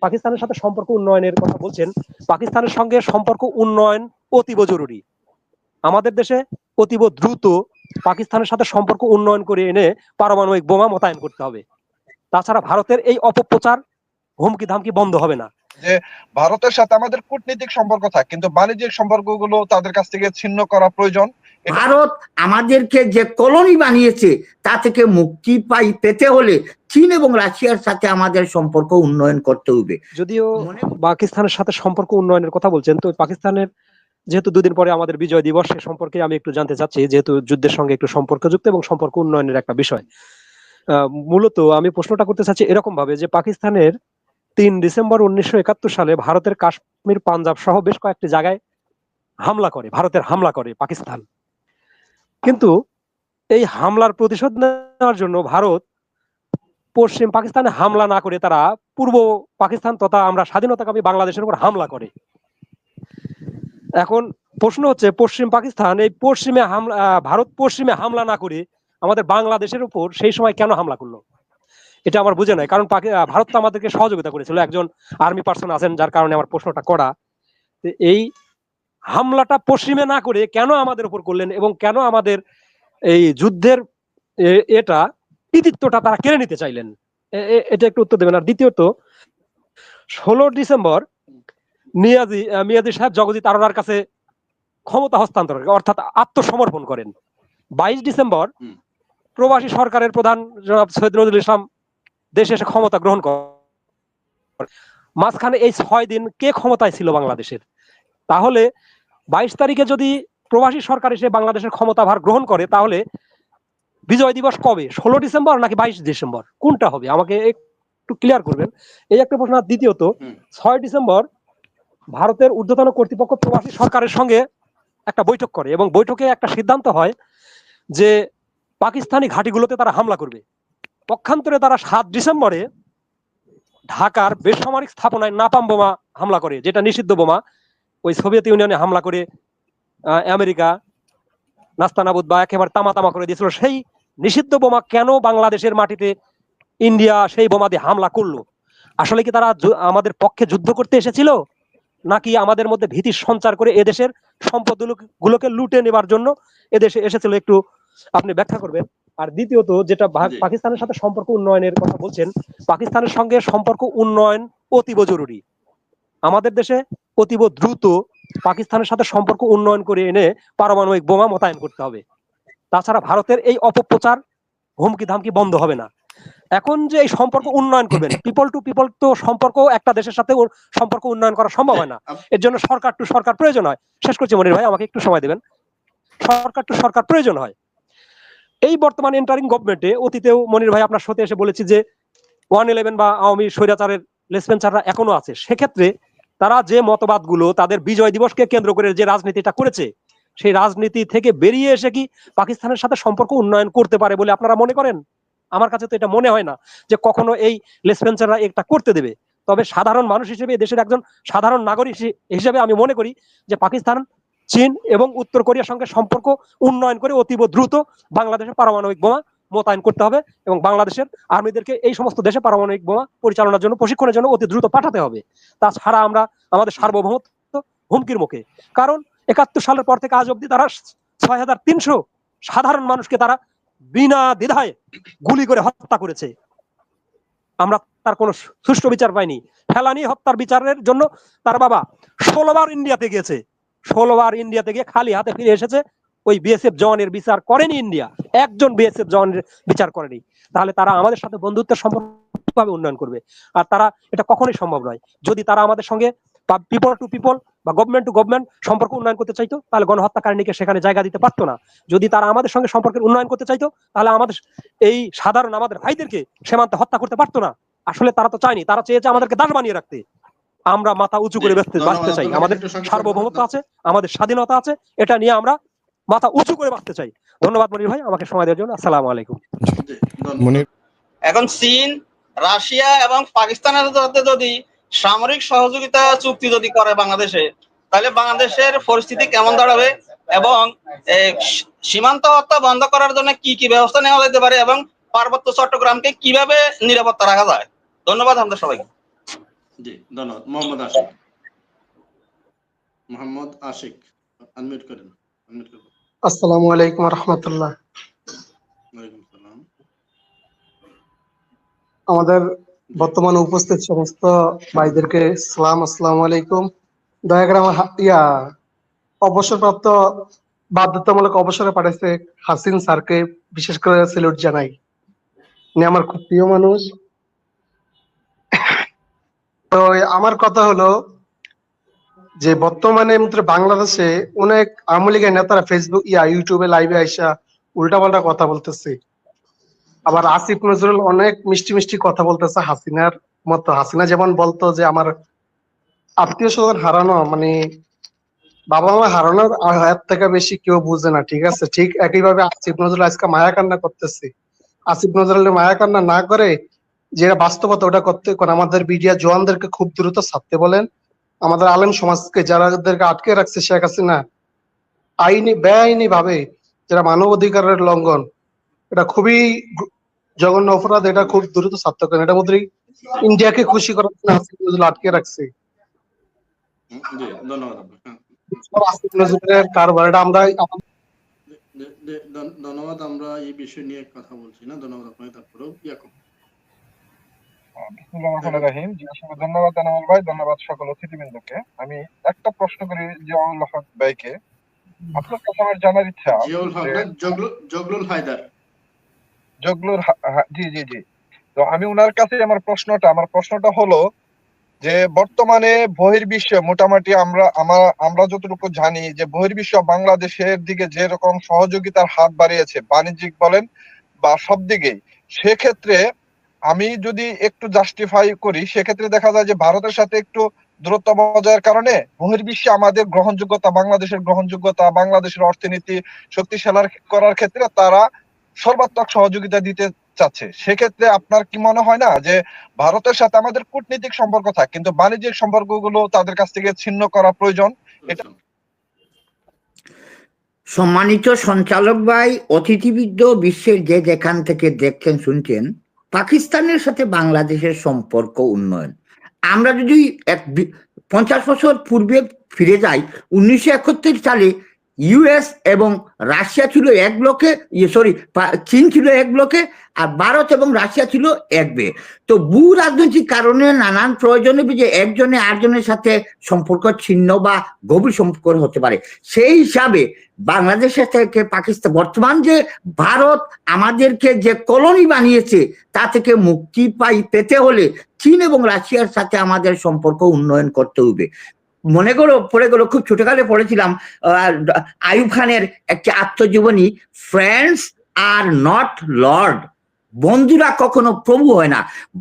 পাকিস্তানের সাথে সম্পর্ক উন্নয়নের কথা বলছেন, পাকিস্তানের সঙ্গে সম্পর্ক উন্নয়ন অতীব জরুরি। আমাদের দেশে অতীব দ্রুত পাকিস্তানের সাথে সম্পর্ক উন্নয়ন করে এনে পারমাণবিক বোমা মোতায়েন করতে হবে। তাছাড়া ভারতের এই অপপ্রচার হুমকি ধামকি বন্ধ হবে না। যে ভারতের সাথে আমাদের কূটনৈতিক সম্পর্ক থাকে, কিন্তু বাণিজ্যিক সম্পর্কগুলো তাদের কাছ থেকে ছিন্ন করা প্রয়োজন। ভারত আমাদেরকে যে কলোনি বানিয়েছে তা থেকে মুক্তি পেতে হলে চীন এবং রাশিয়ার সাথে আমাদের সম্পর্ক উন্নয়ন করতে হবে। যদিও পাকিস্তানের সাথে সম্পর্ক উন্নয়নের কথা বলছেন, তো পাকিস্তানের যেহেতু দুদিন পরে আমাদের বিজয় দিবস, সে সম্পর্কে আমি একটু জানতে চাচ্ছি, যেহেতু যুদ্ধের সঙ্গে একটু সম্পর্কযুক্ত এবং সম্পর্ক উন্নয়নের একটা বিষয়। মূলত আমি প্রশ্নটা করতে চাচ্ছি এরকম ভাবে যে পাকিস্তানের 3 ডিসেম্বর 1971 সালে ভারতের কাশ্মীর, পাঞ্জাব সহ বেশ কয়েকটি জায়গায় ভারতের হামলা করে পাকিস্তান। কিন্তু এই হামলার প্রতিশোধ নেওয়ার জন্য ভারত পশ্চিম পাকিস্তানে হামলা না করে তারা পূর্ব পাকিস্তান তথা আমরা স্বাধীনতাকামী বাংলাদেশের উপর হামলা করে। এখন প্রশ্ন হচ্ছে, পশ্চিম পাকিস্তান এই পশ্চিমে ভারত পশ্চিমে হামলা না করে আমাদের বাংলাদেশের উপর সেই সময় কেন হামলা করলো, এটা আমার বুঝে নাই। কারণ ভারত তো আমাদেরকে সহযোগিতা করেছিল, একজন আর্মি পার্সন আছেন যার কারণে আমার প্রশ্নটা করা। এই হামলাটা পশ্চিমে না করে কেন আমাদের উপর করলেন এবং কেন আমাদের এই যুদ্ধের এটা কৃতিত্বটা তারা কেড়ে নিতে চাইলেন, এটা একটু উত্তর দেবেন। আর দ্বিতীয়ত, 16 ডিসেম্বর মিয়াজি সাহেব জগজিৎ আরোরার কাছে ক্ষমতা হস্তান্তর অর্থাৎ আত্মসমর্পণ করেন। 22 ডিসেম্বর প্রবাসী সরকারের প্রধান জনাব সৈয়দ নজরুল ইসলাম দেশে এসে ক্ষমতা গ্রহণ করে। মাঝখানে এই 6 দিন কে ক্ষমতায় ছিল বাংলাদেশের? তাহলে 22 তারিখে যদি প্রবাসী সরকার এসে বাংলাদেশের ক্ষমতাভার গ্রহণ করে, তাহলে বিজয় দিবস কবে? 16 ডিসেম্বর নাকি 22 ডিসেম্বর? কোনটা হবে আমাকে একটু ক্লিয়ার করবেন, এই একটা প্রশ্ন। দ্বিতীয়ত, 6 ডিসেম্বর ভারতের ঊর্ধ্বতন কর্তৃপক্ষ প্রবাসী সরকারের সঙ্গে একটা বৈঠক করে এবং বৈঠকে একটা সিদ্ধান্ত হয় যে পাকিস্তানি ঘাঁটিগুলোতে তারা হামলা করবে। পক্ষান্তরে তারা 7 ডিসেম্বরে ঢাকার বেসামরিক স্থাপনায় নাপাম বোমা হামলা করে, যেটা নিষিদ্ধ বোমা। ওই সোভিয়েত ইউনিয়নে হামলা করে আমেরিকা নাস্তানাবুদ বা একেবারে তামা করে দিয়েছিল। সেই নিষিদ্ধ বোমা কেন বাংলাদেশের মাটিতে ইন্ডিয়া সেই বোমা দিয়ে হামলা করলো? আসলে কি তারা আমাদের পক্ষে যুদ্ধ করতে এসেছিল, নাকি আমাদের মধ্যে ভীতি সঞ্চার করে এদেশের সম্পদ গুলোকে লুটে নেবার জন্য এদেশে এসেছিল? একটু আপনি ব্যাখ্যা করবেন। আর দ্বিতীয়ত, যেটা পাকিস্তানের সাথে সম্পর্ক উন্নয়নের কথা বলছেন, পাকিস্তানের সঙ্গে সম্পর্ক উন্নয়ন অতীব জরুরি। আমাদের দেশে অতীব দ্রুত পাকিস্তানের সাথে সম্পর্ক উন্নয়ন করে এনে পারমাণবিক বোমা মোতায়েন করতে হবে। তাছাড়া ভারতের এই অপপ্রচার হুমকি ধামকি বন্ধ হবে না। এখন যে এই সম্পর্ক উন্নয়ন করবেন, পিপল টু পিপল তো সম্পর্ক একটা দেশের সাথে সম্পর্ক উন্নয়ন করা সম্ভব হয় না। এর জন্য সরকার টু সরকার প্রয়োজন হয়। শেষ করছি মনির ভাই, আমাকে একটু সময় দেবেন। সরকার টু সরকার প্রয়োজন হয়। এই বর্তমান এন্টারিং গভর্নমেন্টে, অতীতেও মনির ভাই আপনার সাথে এসে বলেছি যে 111 বা আওয়ামী স্বৈরাচারের লেসপেন্সাররা এখনো আছে। সেক্ষেত্রে তারা যে মতবাদগুলো তাদের বিজয় দিবসকে কেন্দ্র করে যে রাজনীতিটা করেছে, সেই রাজনীতি থেকে বেরিয়ে এসে কি পাকিস্তানের সাথে সম্পর্ক উন্নয়ন করতে পারে বলে আপনারা মনে করেন? আমার কাছে তো এটা মনে হয় না যে কখনো এই লেসপেন্সাররা এটা করতে দেবে। তবে সাধারণ মানুষ হিসেবে, দেশের একজন সাধারণ নাগরিক হিসেবে আমি মনে করি যে পাকিস্তান, চীন এবং উত্তর কোরিয়ার সঙ্গে সম্পর্ক উন্নয়ন করে অতীব দ্রুত বাংলাদেশের পারমাণবিক বোমা মোতায়েন করতে হবে এবং বাংলাদেশের আর্মিদেরকে এই সমস্ত দেশে পারমাণবিক বোমা পরিচালনার জন্য, প্রশিক্ষণের জন্য অতি দ্রুত পাঠাতে হবে। তাছাড়া আমরা আমাদের সার্বভৌমত্ব হুমকির মুখে। কারণ 71 সালের পর থেকে আজ অব্দি তারা 6300 সাধারণ মানুষকে তারা বিনা দ্বিধায় গুলি করে হত্যা করেছে। আমরা তার কোনো সুষ্ঠু বিচার পাইনি। ফেলানি হত্যার বিচারের জন্য তার বাবা 16 বার ইন্ডিয়াতে গিয়েছে। 16 বার ইন্ডিয়াতে গিয়ে খালি হাতে ফিরে এসেছে। ওই বিএসএফ জওয়ানের বিচার করেনি ইন্ডিয়া, একজন বিএসএফ জওয়ানের বিচার করেনি। তাহলে তারা আমাদের সাথে বন্ধুত্বের সম্পর্ক কিভাবে উন্নয়ন করবে? আর তারা, এটা কখনোই সম্ভব নয়। যদি তারা আমাদের সঙ্গে পিপল টু পিপল বা গভর্নমেন্ট টু গভর্নমেন্ট সম্পর্ক উন্নয়ন করতে চাইতো, তাহলে গণহত্যাকারীকে সেখানে জায়গা দিতে পারতো না। যদি তারা আমাদের সঙ্গে সম্পর্কের উন্নয়ন করতে চাইতো, তাহলে আমাদের এই সাধারণ আমাদের ভাইদেরকে সীমান্তে হত্যা করতে পারতো না। আসলে তারা তো চায়নি, তারা চেয়েছে আমাদেরকে দাস বানিয়ে রাখতে। আমরা মাথা উঁচু করে বাঁচতে চাই। আমাদের সার্বভৌমত্ব আছে, আমাদের স্বাধীনতা আছে, এটা নিয়ে আমরা মাথা উঁচু করে বাঁচতে চাই। ধন্যবাদ মনির ভাই আমাকে সময় দেওয়ার জন্য। আসসালামু আলাইকুম। এখন চীন, রাশিয়া এবং পাকিস্তানের সাথে যদি সামরিক সহযোগিতা চুক্তি যদি করে বাংলাদেশে, তাহলে বাংলাদেশের পরিস্থিতি কেমন দাঁড়াবে এবং সীমান্ত হত্যা বন্ধ করার জন্য কি কি ব্যবস্থা নেওয়া যেতে পারে এবং পার্বত্য চট্টগ্রামকে কিভাবে নিরাপত্তা রাখা যায়? ধন্যবাদ আমাদের সবাইকে। জি ধন্যবাদ। মোহাম্মদ আশিক, মোহাম্মদ আশিক আনমিউট করেন, আনমিউট করুন। আসসালামু আলাইকুম রহমতুল্লাহ। ওয়ালাইকুম সালাম। আমাদের বর্তমানে উপস্থিত সমস্ত ভাইদেরকে সালাম, আসসালামু আলাইকুম। দয়া করে আমার অবসরপ্রাপ্ত বাধ্যতামূলক অবসরে পাঠাইছে হাসিন স্যারকে বিশেষ করে স্যালুট জানাই। উনি আমার খুব প্রিয় মানুষ। তো আমার কথা হলো যে বর্তমানে বাংলাদেশে অনেক আওয়ামী লীগের নেতারা ফেসবুক ইউটিউবে লাইভে আইসা উল্টাপাল্টা কথা বলতেছে। আবার আসিফ নজরুল অনেক মিষ্টি মিষ্টি কথা বলতেছে হাসিনার মতো। হাসিনা যেমন বলতো যে আমার আত্মীয় স্বজন হারানো মানে বাবা মা হারানোর এর থেকে বেশি কেউ বুঝে না, ঠিক আছে? ঠিক একইভাবে আসিফ নজরুল আজকে মায়া কান্না করতেছে। আসিফ নজরুল মায়া কান্না না করে যেটা বাস্তবতা ওটা করতে, কারণ আমাদের মিডিয়া জওয়ানদেরকে খুব দ্রুত ছাড়তে বলেন। আমাদের আলেম সমাজকে যারাদেরকে আটকে রাখছে শেখ হাসিনা বেআইনি ভাবে, যারা মানবাধিকারের লঙ্ঘন, এটা খুবই জঘন্য অপরাধ। এটা খুব দ্রুত ছাড়তে করেন। এটার মধ্যে ইন্ডিয়াকে খুশি করার জন্য আসিফ নজরুল আটকে রাখছে। জি ধন্যবাদ আপনাকে। আসিফ নজরুলের কারবার এটা আমরা ধন্যবাদ। আমরা এই বিষয় নিয়ে কথা বলছি না। ধন্যবাদ আপনাকে। তারপরেও ইয়াকুব। বিসমিল্লাহির রহমানির রহিম। জি, আসলে ধন্যবাদ আনামুল ভাই, ধন্যবাদ সকল অতিথিবৃন্দকে। আমি একটা প্রশ্ন করি জিয়াউল হক ভাইকে। আপনার কাছে আমার জানার ইচ্ছা, জিয়াউল হক না, জগলুল হায়দার। জি জি জি। তো আমি ওনার কাছে আমার প্রশ্নটা হলো যে বর্তমানে বহির্বিশ্বে মোটামুটি আমরা যতটুকু জানি যে বহির্বিশ্ব বাংলাদেশের দিকে যেরকম সহযোগিতার হাত বাড়িয়েছে, বাণিজ্যিক বলেন বা সব দিকেই, সেক্ষেত্রে আমি যদি একটু জাস্টিফাই করি, সেক্ষেত্রে দেখা যায় যে ভারতের সাথে একটু দূরত্ব বজায়ের কারণে বহির্বিশ্বে আমাদের গ্রহণযোগ্যতা, বাংলাদেশের অর্থনীতি শক্তিশালী করার ক্ষেত্রে তারা সর্বাত্মক সহযোগিতা দিতে চাচ্ছে। সেক্ষেত্রে আপনার কি মনে হয় না যে ভারতের সাথে আমাদের কূটনৈতিক সম্পর্ক থাকে, কিন্তু বাণিজ্যিক সম্পর্কগুলো তাদের কাছ থেকে ছিন্ন করা প্রয়োজন? এটা সম্মানিত সঞ্চালক ভাই, অতিথিবৃন্দ, বিশ্বের যে যেখান থেকে দেখছেন শুনছেন, পাকিস্তানের সাথে বাংলাদেশের সম্পর্ক উন্নয়ন। আমরা যদি 50 বছর পূর্বে ফিরে যাই, 1971 সালে ইউএস এবং রাশিয়া ছিল এক ব্লকে, চীন ছিল এক ব্লকে, আর ভারত এবং রাশিয়া ছিল এক বে। তো ভূ রাজনৈতিক কারণে নানান প্রয়োজনে যে একজনে আরেকজনের সাথে সম্পর্ক ছিন্ন বা গভীর সম্পর্ক হতে পারে। সেই হিসাবে বাংলাদেশের থেকে পাকিস্তান, বর্তমান যে ভারত আমাদেরকে যে কলোনি বানিয়েছে তা থেকে মুক্তি পেতে হলে চীন এবং রাশিয়ার সাথে আমাদের সম্পর্ক উন্নয়ন করতে হবে। মনে করো পড়ে গেল, খুব ছোটকালে পড়েছিলাম আইয়ুব খানের একটি আত্মজীবনী, ফ্রেন্ডস আর নট লর্ড, বন্ধুরা কখনো প্রভু হয় না।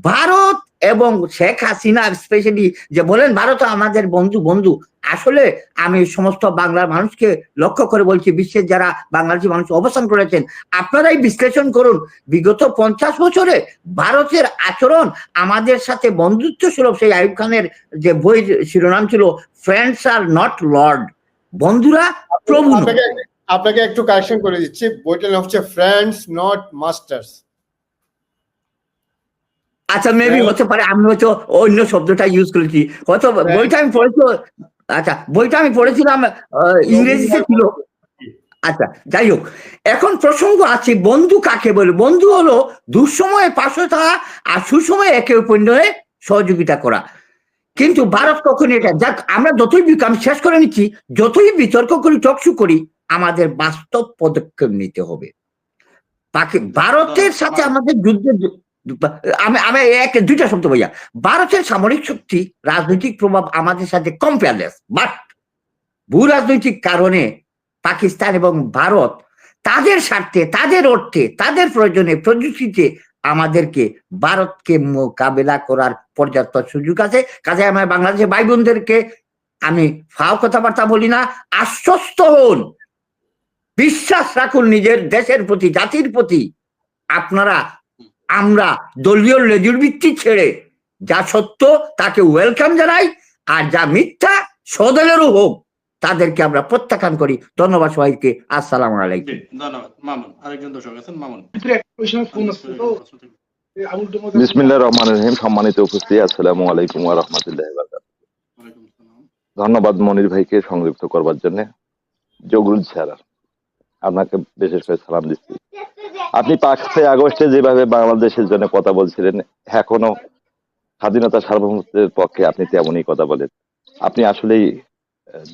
ভারত এবং শেখ হাসিনা স্পেশালি যে বলেন ভারত আমাদের বন্ধু, আসলে আমি সমস্ত বাংলার মানুষকে লক্ষ্য করে বলছি, বিশ্বের যারা বাংলাদেশি মানুষ অবস্থান করেছেন, আপনারাই বিশ্লেষণ করুন বিগত 50 বছরে ভারতের আচরণ আমাদের সাথে বন্ধুত্ব সুলভ। সেই আইয়ুব খানের যে বইয়ের শিরোনাম ছিল ফ্রেন্ডস আর নট লর্ড, বন্ধুরা প্রভু। আপনাকে একটু কারেকশন করে দিচ্ছি, বইটার নাম হচ্ছে ফ্রেন্ডস নট মাস্টার্স। আচ্ছা, মেবি হতে পারে, আমি হয়তো অন্য শব্দটা ইউজ করেছি, হয়তো বইটা আমি পড়েছি। আচ্ছা, বইটা আমি পড়েছিলাম ইংরেজিতে ছিল। আচ্ছা, যাই হোক, এখন প্রসঙ্গ আছে বন্ধু কাকে বলে। বন্ধু হলো দুঃসময়ে পাশে থাকা আর সুসময়ে একে অপরের সহযোগিতা করা। কিন্তু ভারত কখনো এটা, যাক আমরা আমি শেষ করে নিচ্ছি, যতই বিতর্ক করি, টকশু করি, আমাদের বাস্তব পদক্ষেপ নিতে হবে। ভারতের সাথে আমাদের যুদ্ধের, আমি দুইটা শব্দ ভাইয়া, ভারতের সামরিক শক্তি, রাজনৈতিক প্রভাব আমাদের সাথে কম্পেয়ারলেস, বাট ভূ রাজনৈতিক কারণে পাকিস্তান এবং ভারত তাদের স্বার্থে, তাদের অর্থে, তাদের প্রয়োজনে, প্রযুক্তিতে আমাদেরকে ভারতকে মোকাবেলা করার পর্যাপ্ত সুযোগ আছে। কাজে আমার বাংলাদেশের ভাই বোনদেরকে আমি ফাও কথাবার্তা বলি না, আশ্বস্ত হন, বিশ্বাস রাখুন নিজের দেশের প্রতি, জাতির প্রতি। আমরা দলীয় লেজুর ভিত্তি ছেড়ে যা সত্য তাকে ওয়েলকাম জানাই, আর যা মিথ্যা সদলেরও হোক তাদেরকে আমরা প্রত্যাখ্যান করি। ধন্যবাদ সবাইকে, আসসালামু আলাইকুম। ধন্যবাদ। মামুন, আরেকজন দর্শক আছেন, মামুন। বিসমিল্লাহির রহমানির রহিম। সম্মানিত উপস্থিতি, আসসালামু আলাইকুম ওয়া রাহমাতুল্লাহি ওয়া বারাকাতুহু। ওয়ালাইকুম আসসালাম। ধন্যবাদ মনির ভাইকে সংযুক্ত করবার জন্য। জগরুল স্যার, আপনাকে বিশেষ করে সালাম দিচ্ছি। আপনি 5ই আগস্টে যেভাবে বাংলাদেশের জন্য কথা বলছিলেন, এখনো স্বাধীনতা সার্বভৌমত্বের পক্ষে আপনি তেমনই কথা বলেন। আপনি আসলেই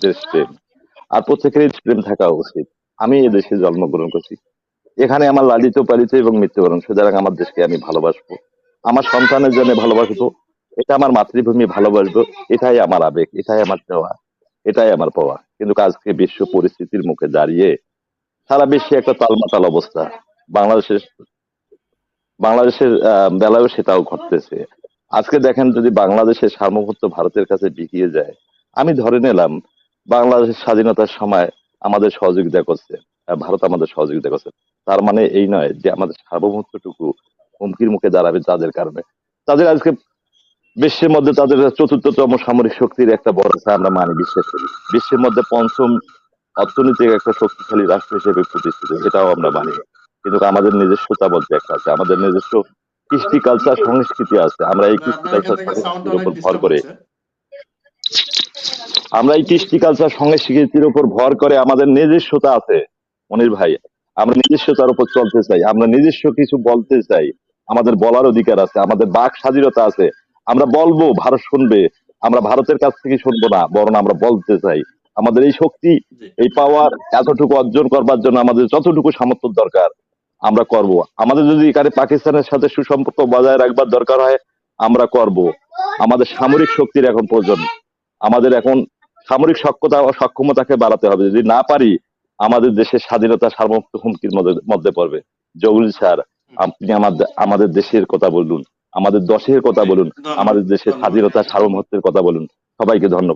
দেশপ্রেম, আর প্রত্যেকেরই প্রেম থাকা উচিত। আমি এই দেশে জন্মগ্রহণ করছি, এখানে আমার লালিত পালিত এবং মৃত্যুবরণ, সুতরাং আমার দেশকে আমি ভালোবাসবো, আমার সন্তানের জন্য ভালোবাসবো, এটা আমার মাতৃভূমি ভালোবাসবো, এটাই আমার আবেগ, এটাই আমার দেওয়া, এটাই আমার পাওয়া। কিন্তু আজকে বিশ্ব পরিস্থিতির মুখে দাঁড়িয়ে সারা বিশ্বে একটা তালমাতাল অবস্থা, বাংলাদেশের বাংলাদেশের বেলায়ও সেটাও ঘটতেছে। আজকে দেখেন, যদি বাংলাদেশের সার্বভৌমত্ব ভারতের কাছে বিকিয়ে যায়, আমি ধরে নিলাম বাংলাদেশের স্বাধীনতার সময় আমাদের সহযোগিতা করছে, ভারত আমাদের সহযোগিতা করছে, তার মানে এই নয় যে আমাদের সার্বভৌমত্বটুকু হুমকির মুখে দাঁড়াবে তাদের কারণে। তাদের আজকে বিশ্বের মধ্যে তাদের 4র্থতম সামরিক শক্তির একটা বড় আছে, আমরা মানি, বিশ্বাস করি। বিশ্বের মধ্যে 5ম অর্থনৈতিক একটা শক্তিশালী রাষ্ট্র হিসেবে প্রতিষ্ঠিত, এটাও আমরা মানি। কিন্তু আমাদের নিজস্বতা বলতে একটা আছে, আমাদের নিজস্ব কৃষ্টি কালচার সংস্কৃতি আছে। আমরা এই কৃষ্টি আপনার এখান কালচার থেকে সাউন্ডটা সংস্কৃতির অনেক উপর ভর ডিস্টার্ব করে হচ্ছে। আমরা এই কৃষ্টি কালচার সংস্কৃতির উপর ভর করে আমাদের নিজস্বতা আছে মনির ভাই। আমরা নিজস্বতার উপর চলতে চাই, আমরা নিজস্ব কিছু বলতে চাই, আমাদের বলার অধিকার আছে, আমাদের বাক স্বাধীনতা আছে। আমরা বলবো, ভারত শুনবে, আমরা ভারতের কাছ থেকে শুনবো না, বরং আমরা বলতে চাই। আমাদের এই শক্তি, জি। এই পাওয়ার এতটুকু অর্জন করবার জন্য আমাদের যতটুকু সামর্থ্য দরকার আমরা করব। আমাদের যদি এখানে পাকিস্তানের সাথে সুসম্পর্ক বজায় রাখবার দরকার হয়, আমরা করব। আমাদের সামরিক শক্তির এখন প্রয়োজন, আমাদের এখন সামরিক সক্ষমতাকে বাড়াতে হবে। যদি না পারি, আমাদের দেশের স্বাধীনতা সার্বভৌমত্ব হুমকির মধ্যে পড়বে। জগুল স্যার, আপনি আমাদের দেশের কথা বলুন, আমাদের দেশের কথা বলুন, ধন্যবাদ, আমাদের দেশের ধন্যবাদ। স্বাধীনতা সার্বভৌমত্বের কথা বলুন। সবাইকে ধন্যবাদ।